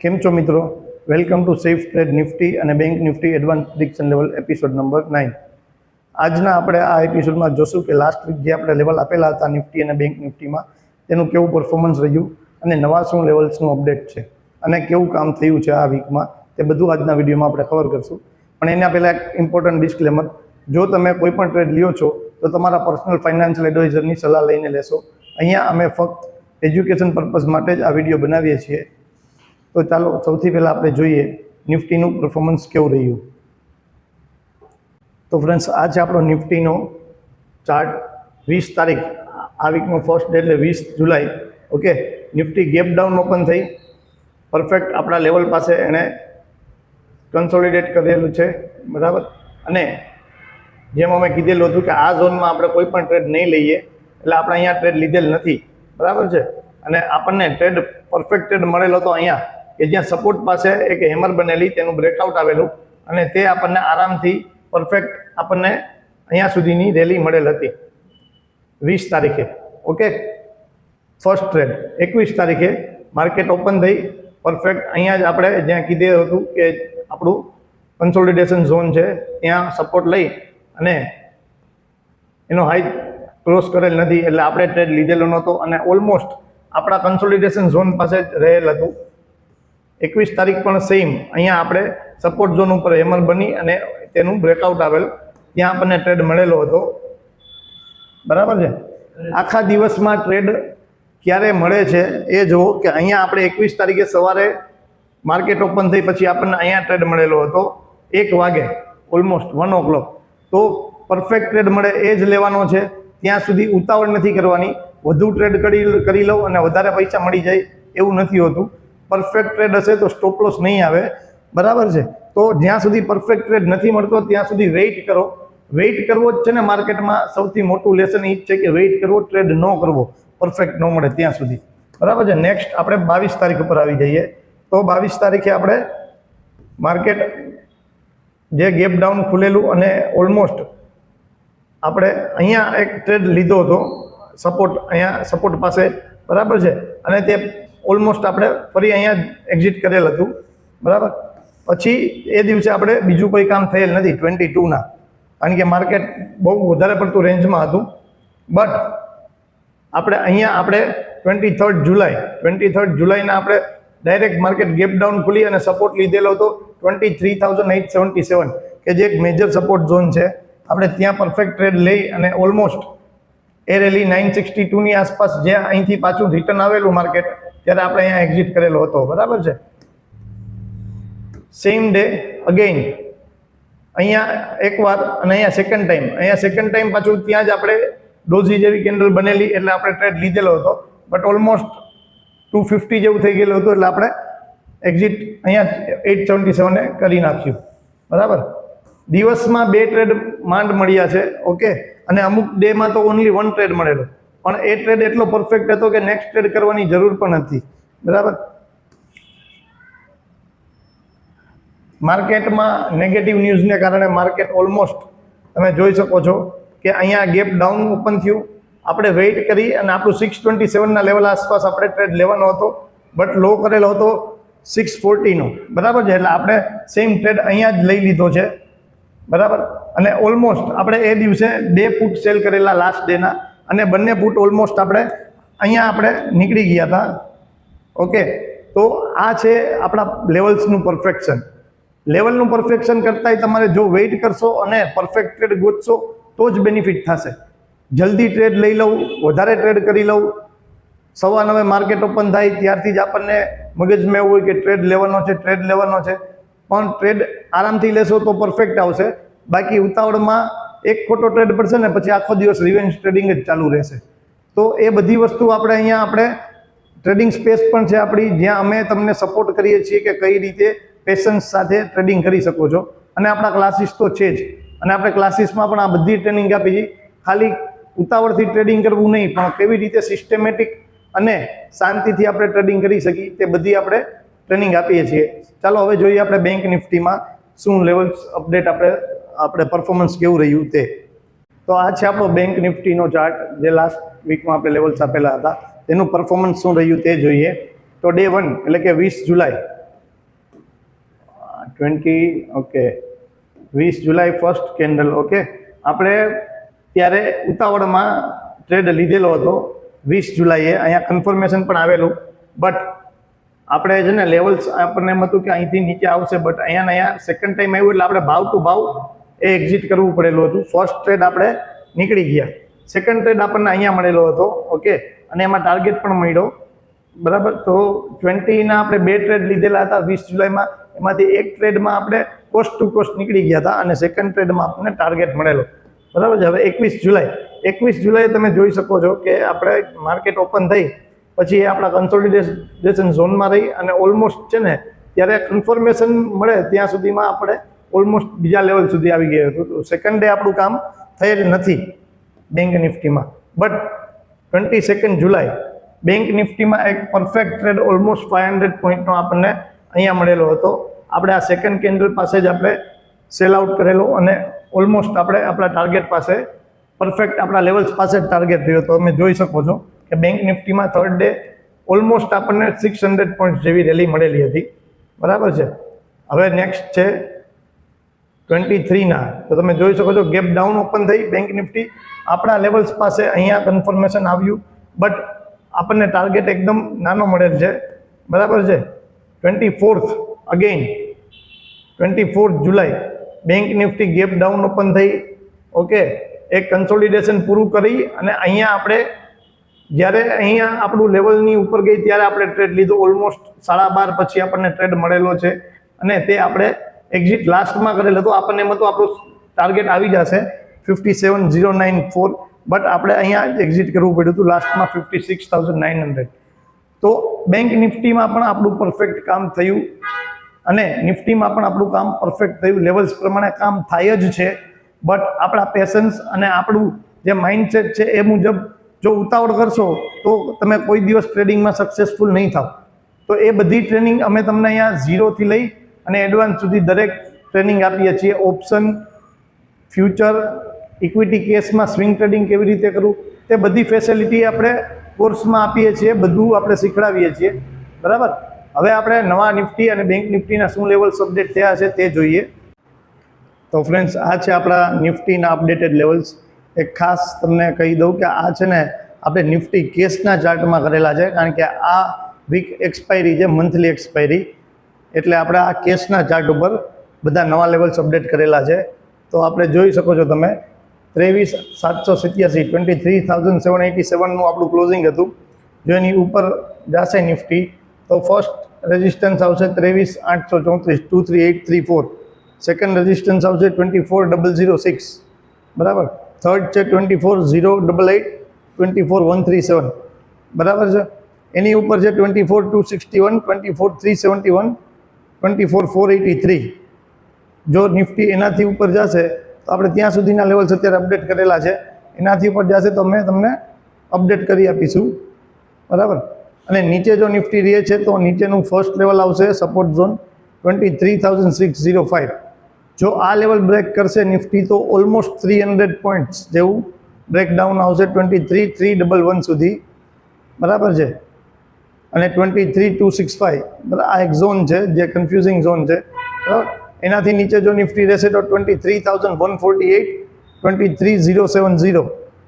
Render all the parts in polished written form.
કેમ છો મિત્રો? Welcome to safe trade Nifty અને bank Nifty advance prediction level episode number 9. આજના આપણે આ એપિસોડમાં જોશું કે લાસ્ટ વીક જે આપણે લેવલ આપેલા હતા નિફ્ટી અને બેંક નિફ્ટીમાં તેનું કેવું પરફોર્મન્સ રહ્યું અને નવા શું લેવલ્સનું અપડેટ છે અને કેવું કામ થયું છે આ વીકમાં, તે બધું આજના વિડીયોમાં આપણે કવર કરશું. પણ એના પહેલાં એક ઇમ્પોર્ટન્ટ ડિસ્ક્લેમર: જો તમે કોઈ પણ ટ્રેડ લ્યો છો તો તમારા પર્સનલ ફાઇનાન્શિયલ એડવાઇઝરની સલાહ લઈને લેશો. અહીંયા અમે ફક્ત એજ્યુકેશન પર્પઝ માટે જ આ વિડીયો બનાવીએ છીએ. તો ચાલો સૌથી પહેલાં આપણે જોઈએ નિફ્ટીનું પરફોર્મન્સ કેવું રહ્યું. તો ફ્રેન્ડ્સ, આ છે આપણો નિફ્ટીનો ચાર્ટ 20 તારીખ, આ વીકનો ફર્સ્ટ ડે એટલે 20 જુલાઈ. Okay, Nifty gap down open થઈ, પરફેક્ટ આપણા લેવલ પાસે એણે કન્સોલિડેટ કરેલું છે, બરાબર. અને જેમ અમે કીધેલું હતું કે આ ઝોનમાં આપણે કોઈ પણ ટ્રેડ નહીં લઈએ, એટલે આપણે અહીંયા ટ્રેડ લીધેલ નથી, બરાબર છે. અને આપણને ટ્રેડ પરફેક્ટ ટ્રેડ મળેલો હતો અહીંયા, કે જ્યાં સપોર્ટ પાસે એક હેમર બનેલી, તેનું બ્રેકઆઉટ આવેલું અને તે આપણને આરામથી પરફેક્ટ આપણને અહીંયા સુધીની રેલી મળેલ હતી 20 તારીખે. ઓકે, ફર્સ્ટ ટ્રેડ 21 તારીખે માર્કેટ ઓપન થઈ, પરફેક્ટ અહીંયા જ આપણે જ્યાં કીધેલું હતું કે આપણું કન્સોલિડેશન ઝોન છે ત્યાં સપોર્ટ લઈ અને એનો હાઈ ક્રોસ કરેલ નથી, એટલે આપણે ટ્રેડ લીધેલો નહોતો અને ઓલમોસ્ટ આપણા કન્સોલિડેશન ઝોન પાસે જ રહેલ હતું. 21 તારીખ પણ સેમ અહીંયા આપણે સપોર્ટ ઝોન ઉપર હેમર બની અને તેનું બ્રેકઆઉટ આવેલ, ત્યાં આપણને ટ્રેડ મળેલો હતો, બરાબર છે. આખા દિવસમાં ટ્રેડ ક્યારે મળે છે એ જુઓ કે અહીંયા આપણે 21 તારીખે સવારે માર્કેટ ઓપન થઈ પછી આપણને અહીંયા ટ્રેડ મળેલો હતો 1 વાગે, ઓલમોસ્ટ 1 o'clock. તો પરફેક્ટ ટ્રેડ મળે એ જ લેવાનો છે, ત્યાં સુધી ઉતાવળ નથી કરવાની. વધુ ટ્રેડ કરી લઉં અને વધારે પૈસા મળી જાય એવું નથી હોતું. પરફેક્ટ ટ્રેડ હશે તો સ્ટોપ લોસ નહીં આવે, બરાબર છે. તો જ્યાં સુધી પરફેક્ટ ટ્રેડ નથી મળતો ત્યાં સુધી વેઇટ કરો. વેઇટ કરવો જ છે ને માર્કેટમાં સૌથી મોટું લેસન એ જ છે કે વેઇટ કરવો, ટ્રેડ ન કરવો પરફેક્ટ ન મળે ત્યાં સુધી, બરાબર છે. નેક્સ્ટ આપણે 22 તારીખ ઉપર આવી જઈએ. તો 22 તારીખે આપણે માર્કેટ જે ગેપ ડાઉન ખુલેલું અને ઓલમોસ્ટ આપણે અહીંયા એક ટ્રેડ લીધો હતો સપોર્ટ, અહીંયા સપોર્ટ પાસે, બરાબર છે. અને તે ઓલમોસ્ટ આપણે ફરી અહીંયા એક્ઝિટ કરેલ હતું, બરાબર. પછી એ દિવસે આપણે બીજું કોઈ કામ થયેલ નથી 22ના, કારણ કે માર્કેટ બહુ વધારે પડતું રેન્જમાં હતું. બટ આપણે અહીંયા આપણે 23 જુલાઈના આપણે ડાયરેક્ટ માર્કેટ ગેપ ડાઉન ખુલી અને સપોર્ટ લીધેલો હતો 23,877, કે જે એક મેજર સપોર્ટ ઝોન છે. આપણે ત્યાં પરફેક્ટ ટ્રેડ લઈ અને ઓલમોસ્ટ એ રેલી 962ની આસપાસ, જે અહીંથી પાછું રિટર્ન આવેલું માર્કેટ, ત્યારે આપણે અહીંયા એક્ઝિટ કરેલો હતો, બરાબર છે. સેમ ડે અગેઇન અહીંયા એકવાર અને અહીંયા સેકન્ડ ટાઈમ પાછું ત્યાં જ આપણે ડોઝી જેવી કેન્ડલ બનેલી, એટલે આપણે ટ્રેડ લીધેલો હતો. બટ ઓલમોસ્ટ 250 જેવું થઈ ગયેલું હતું, એટલે આપણે એક્ઝિટ અહીંયા 877 કરી નાખ્યું, બરાબર. દિવસમાં 2 ટ્રેડ માંડ મળ્યા છે, ઓકે. અને અમુક ડેમાં તો ઓનલી 1 ટ્રેડ મળેલો, પણ એ ટ્રેડ એટલો પરફેક્ટ હતો કે નેક્સ્ટ ટ્રેડ કરવાની જરૂર પણ નથી, બરાબર. માર્કેટમાં નેગેટિવ ન્યૂઝને કારણે માર્કેટ ઓલમોસ્ટ તમે જોઈ શકો છો કે અહીંયા ગેપ ડાઉન ઓપન થયું. આપણે વેઇટ કરી અને આપણું 627ના લેવલ આસપાસ આપણે ટ્રેડ લેવાનો હતો, બટ લો કરેલો હતો 640નો, બરાબર છે. એટલે આપણે સેમ ટ્રેડ અહીંયા જ લઈ લીધો છે, બરાબર. અને ઓલમોસ્ટ આપણે એ દિવસે 2 પુટ સેલ કરેલા લાસ્ટ ડેના, અને બંને પુટ ઓલમોસ્ટ આપણે નીકળી ગયા હતા, ઓકે. તો આ છે આપણા લેવલ્સનું પરફેક્શન. લેવલનું પરફેક્શન કરતાંય તમારે જો વેઇટ કરશો અને પરફેક્ટ ટ્રેડ ગોતશો તો જ બેનિફિટ થશે. જલ્દી ટ્રેડ લઈ લઉં, વધારે ટ્રેડ કરી લઉં, 9:15 માર્કેટ ઓપન થાય ત્યારથી જ આપણને મગજમાં એવું હોય કે ટ્રેડ લેવાનો છે, પણ ટ્રેડ આરામથી લેશો તો પરફેક્ટ આવશે. બાકી ઉતાવળમાં એક ખોટો ટ્રેડ પડશે ને પછી આખો દિવસ રિવેન્જ ટ્રેડિંગ જ ચાલુ રહેશે. તો એ બધી વસ્તુ આપણે ટ્રેડિંગ સ્પેસ પણ છે આપણી, જ્યાં અમે તમને સપોર્ટ કરીએ છીએ કે કઈ રીતે પેશન્સ સાથે ટ્રેડિંગ કરી શકો છો. અને આપણા ક્લાસીસ તો છે જ, અને આપણે ક્લાસીસમાં પણ આ બધી ટ્રેનિંગ આપી છે. ખાલી ઉતાવળથી ટ્રેડિંગ કરવું નહીં, પણ કેવી રીતે સિસ્ટમેટિક અને શાંતિથી આપણે ટ્રેડિંગ કરી શકીએ તે બધી આપણે ટ્રેનિંગ આપીએ છીએ. ચાલો હવે જોઈએ આપણે બેંક નિફ્ટીમાં શું લેવલ્સ અપડેટ આપણે પરફોર્મન્સ કેવું રહ્યું તે. તો આ છે આપણો બેંક નિફ્ટીનો ચાર્ટ, જે લાસ્ટ વીકમાં આપણે લેવલ્સ આપેલા હતા, તેનું પરફોર્મન્સ શું રહ્યું તે જોઈએ. તો ડે 1 એટલે કે 20 જુલાઈ ઓકે 20 જુલાઈ ફર્સ્ટ કેન્ડલ. ઓકે, આપણે ત્યારે ઉતાવળમાં ટ્રેડ લીધેલો હતો 20 જુલાઈએ, અહીંયા કન્ફર્મેશન પણ આવેલું, બટ આપણે છે ને લેવલ્સ આપણને એમ હતું કે અહીંથી નીચે આવશે, બટ અહીંયા સેકન્ડ ટાઈમ આવ્યું એટલે આપણે ભાવ ટુ ભાવ એ એક્ઝિટ કરવું પડેલું હતું. ફર્સ્ટ ટ્રેડ આપણે નીકળી ગયા, સેકન્ડ ટ્રેડ આપણને અહીંયા મળેલો હતો. ઓકે, અને એમાં ટાર્ગેટ પણ મળ્યો, બરાબર. તો 20ના આપણે 2 ટ્રેડ લીધેલા હતા 20 જુલાઈમાં, એમાંથી એક ટ્રેડમાં આપણે કોસ્ટ ટુ કોસ્ટ નીકળી ગયા હતા અને સેકન્ડ ટ્રેડમાં આપણને ટાર્ગેટ મળેલો, બરાબર છે. હવે 21 જુલાઈ તમે જોઈ શકો છો કે આપણે માર્કેટ ઓપન થઈ પછી આપણા કન્સોલિડેશન ઝોનમાં રહી અને ઓલમોસ્ટ છે ને ત્યારે કન્ફર્મેશન મળે ત્યાં સુધીમાં આપણે ઓલમોસ્ટ બીજા લેવલ સુધી આવી ગયા હતું. તો સેકન્ડ ડે આપણું કામ થયેલ નથી બેંક નિફ્ટીમાં, બટ 22 જુલાઈ બેંક નિફ્ટીમાં એક પરફેક્ટ ટ્રેડ ઓલમોસ્ટ 500 પોઈન્ટનો આપણને અહીંયા મળેલો હતો. આપણે આ સેકન્ડ કેન્ડલ પાસે જ આપણે સેલ આઉટ કરેલો અને ઓલમોસ્ટ આપણે આપણા ટાર્ગેટ પાસે પરફેક્ટ આપણા લેવલ્સ પાસે જ ટાર્ગેટ રહ્યો. તો તમે જોઈ શકો છો કે બેંક નિફ્ટીમાં થર્ડ ડે ઓલમોસ્ટ આપણને 600 પોઈન્ટ જેવી રેલી મળેલી હતી, બરાબર છે. હવે નેક્સ્ટ છે 23ના, તો તમે જોઈ શકો છો ગેપ ડાઉન ઓપન થઈ બેંક નિફ્ટી આપણા લેવલ્સ પાસે અહીંયા કન્ફર્મેશન આવ્યું, બટ આપણને ટાર્ગેટ એકદમ નાનો મળેલ છે, બરાબર છે. 24 જુલાઈ bank Nifty gap down open થઈ. ઓકે, એક કન્સોલિડેશન પૂરું કરી અને અહીંયા આપણે જ્યારે અહીંયા આપણું લેવલની ઉપર ગઈ ત્યારે આપણે ટ્રેડ લીધો. ઓલમોસ્ટ 12:30 પછી આપણને ટ્રેડ મળેલો છે અને તે આપણે એક્ઝિટ લાસ્ટમાં કરેલો હતો. આપણને એમ હતું આપણું ટાર્ગેટ આવી જશે 57,094, બટ આપણે અહીંયા એક્ઝિટ કરવું પડ્યું હતું લાસ્ટમાં 56,900. તો બેંક નિફ્ટીમાં પણ આપણું પરફેક્ટ કામ થયું અને નિફ્ટીમાં પણ આપણું કામ પરફેક્ટ થયું. લેવલ્સ પ્રમાણે કામ થાય જ છે, બટ આપણા પેશન્સ અને આપણું જે માઇન્ડસેટ છે એ મુજબ જો ઉતાવળ કરશો તો તમે કોઈ દિવસ ટ્રેડિંગમાં સક્સેસફુલ નહીં થાવ. તો એ બધી ટ્રેનિંગ અમે તમને અહીંયા 0થી લઈ અને એડવાન્સ સુધી દરેક ટ્રેનિંગ આપીએ છીએ. ઓપ્શન, ફ્યુચર, ઇક્વિટી કેસમાં સ્વિંગ ટ્રેડિંગ કેવી રીતે કરવું, તે બધી ફેસિલિટી આપણે કોર્સમાં આપીએ છીએ, બધું આપણે શીખડાવીએ છીએ, બરાબર. હવે આપણે નવા નિફ્ટી અને બેંક નિફ્ટીના શું લેવલ્સ અપડેટ થયા છે તે જોઈએ. તો ફ્રેન્ડ્સ, આ છે આપણા નિફ્ટીના અપડેટેડ લેવલ્સ. એક ખાસ તમને કહી દઉં કે આ છે ને આપણે નિફ્ટી કેસના ચાર્ટમાં કરેલા છે, કારણ કે આ વીક એક્સપાયરી છે, મંથલી એક્સપાયરી, એટલે આપણે આ કેસના ચાર્ટ ઉપર બધા નવા લેવલ્સ અપડેટ કરેલા છે. તો આપણે જોઈ શકો છો તમે 23,787 23,787નું આપણું ક્લોઝિંગ હતું. જો એની ઉપર જશે નિફ્ટી તો ફર્સ્ટ રેઝિસ્ટન્સ આવશે 23,834 23834, સેકન્ડ રેઝિસ્ટન્સ આવશે 24,006, બરાબર. થર્ડ છે 24,088 24,137, બરાબર છે. એની ઉપર છે 24,261 24,371 24,483. જો નિફ્ટી એનાથી ઉપર જશે તો આપણે ત્યાં સુધીના લેવલ્સ અત્યારે અપડેટ કરેલા છે, એનાથી ઉપર જશે તો અમે તમને અપડેટ કરી આપીશું, બરાબર. અને નીચે જો નિફ્ટી રહે છે તો નીચેનું ફર્સ્ટ લેવલ આવશે સપોર્ટ ઝોન 23,605. જો આ લેવલ બ્રેક કરશે નિફ્ટી તો ઓલમોસ્ટ 300 પોઈન્ટ્સ જેવું બ્રેકડાઉન આવશે 23,311 સુધી, બરાબર છે. અને 23,265, બરાબર. આ એક ઝોન છે જે કન્ફ્યુઝિંગ ઝોન છે, બરાબર. એનાથી નીચે જો નિફ્ટી રહેશે તો 23,148 23,070.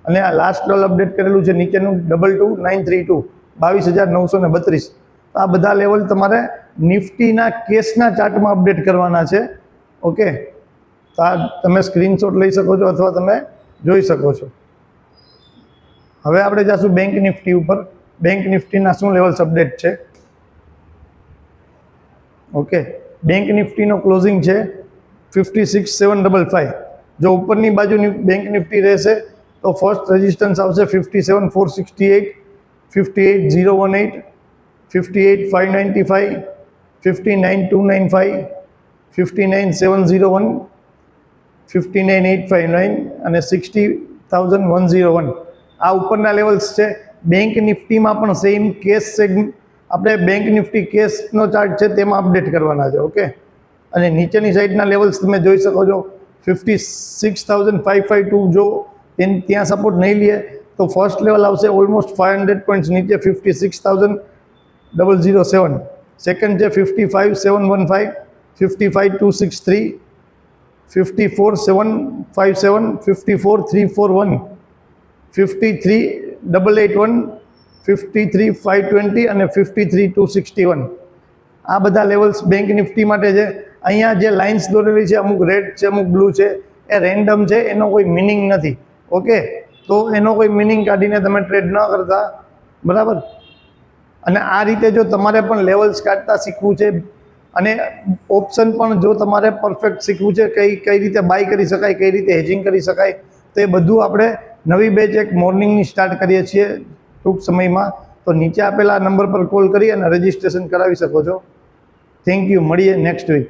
અને આ લાસ્ટ લેવલ અપડેટ કરેલું છે નીચેનું 22,932 22,932. આ બધા લેવલ તમારે નિફ્ટીના કેસના ચાર્ટમાં અપડેટ કરવાના છે. ઓકે, તો આ તમે સ્ક્રીનશોટ લઈ શકો છો અથવા તમે જોઈ શકો છો. હવે આપણે જઈશું બેંક નિફ્ટી ઉપર. બેંક નિફ્ટીના શું લેવલ્સ અપડેટ છે. ઓકે, બેંક નિફ્ટીનો ક્લોઝિંગ છે 56,755. જો ઉપરની બાજુ બેંક નિફ્ટી રહેશે તો ફર્સ્ટ રેઝિસ્ટન્સ આવશે 57,468 58,018 58,595 59,295 59,701 59,859 અને 60,101. આ ઉપરના લેવલ્સ છે. બેંક નિફ્ટીમાં પણ સેમ કેસ સેગમેન્ટ આપણે બેંક નિફ્ટી કેસનો ચાર્ટ છે તેમાં અપડેટ કરવાના છે. ઓકે, અને નીચેની સાઈડના લેવલ્સ તમે જોઈ શકો છો 56,552. જો ત્યાં સપોર્ટ નહીં લે તો ફર્સ્ટ લેવલ આવશે ઓલમોસ્ટ 500 પોઈન્ટ્સ નીચે 56,007. સેકન્ડ છે 55,715 55,263, 54,757, 54,341, 53,881, 53,520 અને 53,261. આ બધા લેવલ્સ બેંક નિફ્ટી માટે છે. અહીંયા જે લાઇન્સ દોરેલી છે, અમુક રેડ છે, અમુક બ્લુ છે, એ રેન્ડમ છે, એનો કોઈ મિનિંગ નથી. ઓકે, તો એનો કોઈ મિનિંગ કાઢીને તમે ટ્રેડ ન કરતા, બરાબર. અને આ રીતે જો તમારે પણ લેવલ્સ કાઢતા શીખવું છે અને ઓપ્શન પણ જો તમારે પરફેક્ટ શીખવું છે, કઈ રીતે બાય કરી શકાય, કઈ રીતે હેજિંગ કરી શકાય, તો એ બધું આપણે નવી બેચ એક મોર્નિંગની સ્ટાર્ટ કરીએ છીએ ટૂંક સમયમાં. તો નીચે આપેલા નંબર પર કોલ કરી અને રજિસ્ટ્રેશન કરાવી શકો છો. Thank you. મળીએ નેક્સ્ટ વીક.